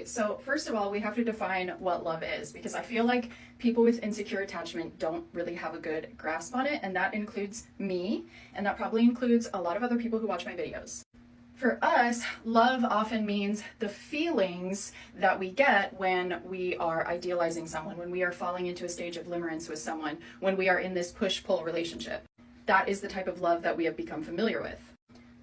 Okay, so first of all, we have to define what love is, because I feel like people with insecure attachment don't really have a good grasp on it, and that includes me, and that probably includes a lot of other people who watch my videos. For us, love often means the feelings that we get when we are idealizing someone, when we are falling into a stage of limerence with someone, when we are in this push-pull relationship. That is the type of love that we have become familiar with.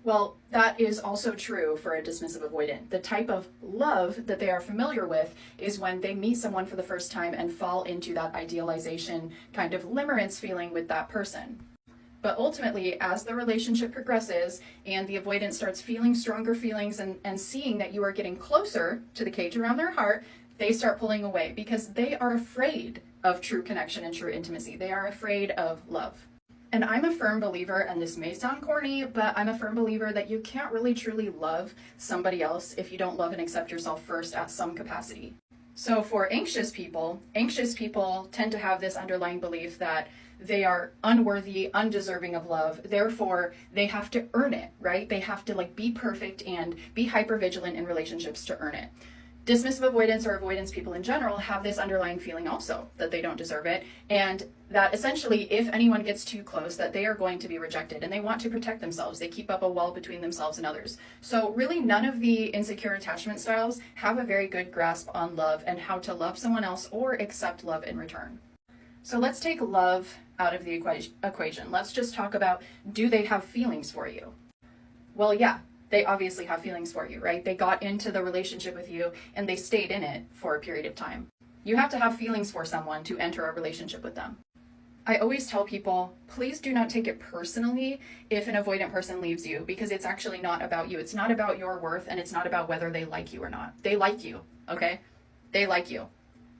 Well, that is also true for a dismissive avoidant. The type of love that they are familiar with is when they meet someone for the first time and fall into that idealization kind of limerence feeling with that person. But ultimately, as the relationship progresses and the avoidant starts feeling stronger feelings and seeing that you are getting closer to the cage around their heart, they start pulling away because they are afraid of true connection and true intimacy. They are afraid of love. And I'm a firm believer, and this may sound corny, but I'm a firm believer that you can't really truly love somebody else if you don't love and accept yourself first at some capacity. So for anxious people tend to have this underlying belief that they are unworthy, undeserving of love. Therefore, they have to earn it, right? They have to be perfect and be hypervigilant in relationships to earn it. Dismissive avoidance or avoidance people in general have this underlying feeling also that they don't deserve it, and that essentially if anyone gets too close that they are going to be rejected, and they want to protect themselves. They keep up a wall between themselves and others. So really none of the insecure attachment styles have a very good grasp on love and how to love someone else or accept love in return. So let's take love out of the equation. Let's just talk about, do they have feelings for you? Well, yeah. They obviously have feelings for you, right? They got into the relationship with you and they stayed in it for a period of time. You have to have feelings for someone to enter a relationship with them. I always tell people, please do not take it personally if an avoidant person leaves you, because it's actually not about you. It's not about your worth, and it's not about whether they like you or not. They like you, okay? They like you.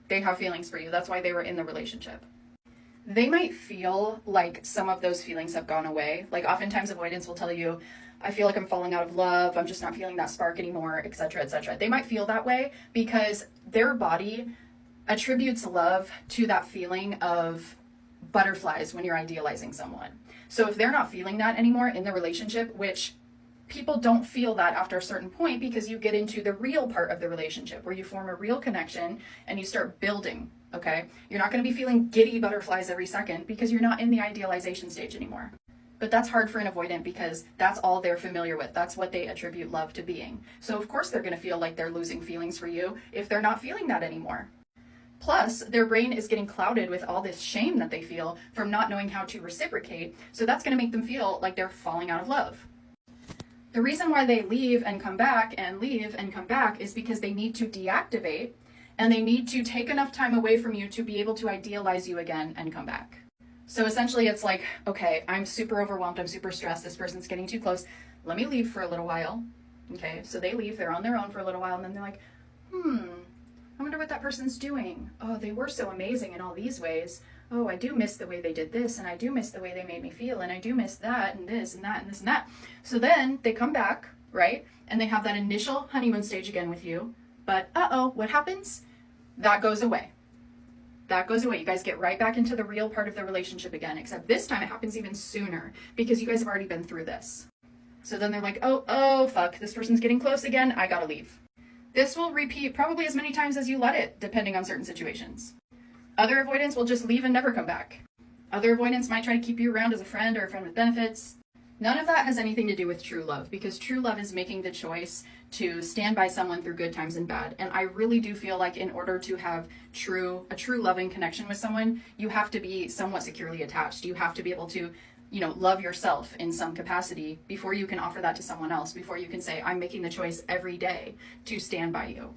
They have feelings for you. That's why they were in the relationship. They might feel like some of those feelings have gone away. Like oftentimes avoidants will tell you, I feel like I'm falling out of love, I'm just not feeling that spark anymore, etc., etc. They might feel that way because their body attributes love to that feeling of butterflies when you're idealizing someone. So if they're not feeling that anymore in the relationship, which people don't feel that after a certain point because you get into the real part of the relationship where you form a real connection and you start building, okay? You're not going to be feeling giddy butterflies every second because you're not in the idealization stage anymore. But that's hard for an avoidant because that's all they're familiar with. That's what they attribute love to being. So of course they're going to feel like they're losing feelings for you if they're not feeling that anymore. Plus, their brain is getting clouded with all this shame that they feel from not knowing how to reciprocate. So that's going to make them feel like they're falling out of love. The reason why they leave and come back and leave and come back is because they need to deactivate, and they need to take enough time away from you to be able to idealize you again and come back. So essentially it's like, okay, I'm super overwhelmed, I'm super stressed, this person's getting too close, let me leave for a little while. Okay, so they leave, they're on their own for a little while, and then they're like, I wonder what that person's doing. Oh, they were so amazing in all these ways. Oh, I do miss the way they did this, and I do miss the way they made me feel, and I do miss that, and this, and that, and this, and that. So then they come back, right? And they have that initial honeymoon stage again with you, but what happens? That goes away. That goes away. You guys get right back into the real part of the relationship again, except this time it happens even sooner because you guys have already been through this. So then they're like, oh, fuck, this person's getting close again. I gotta leave. This will repeat probably as many times as you let it, depending on certain situations. Other avoidants will just leave and never come back. Other avoidants might try to keep you around as a friend or a friend with benefits. None of that has anything to do with true love, because true love is making the choice to stand by someone through good times and bad. And I really do feel like in order to have a true loving connection with someone, you have to be somewhat securely attached. You have to be able to, love yourself in some capacity before you can offer that to someone else, before you can say, I'm making the choice every day to stand by you.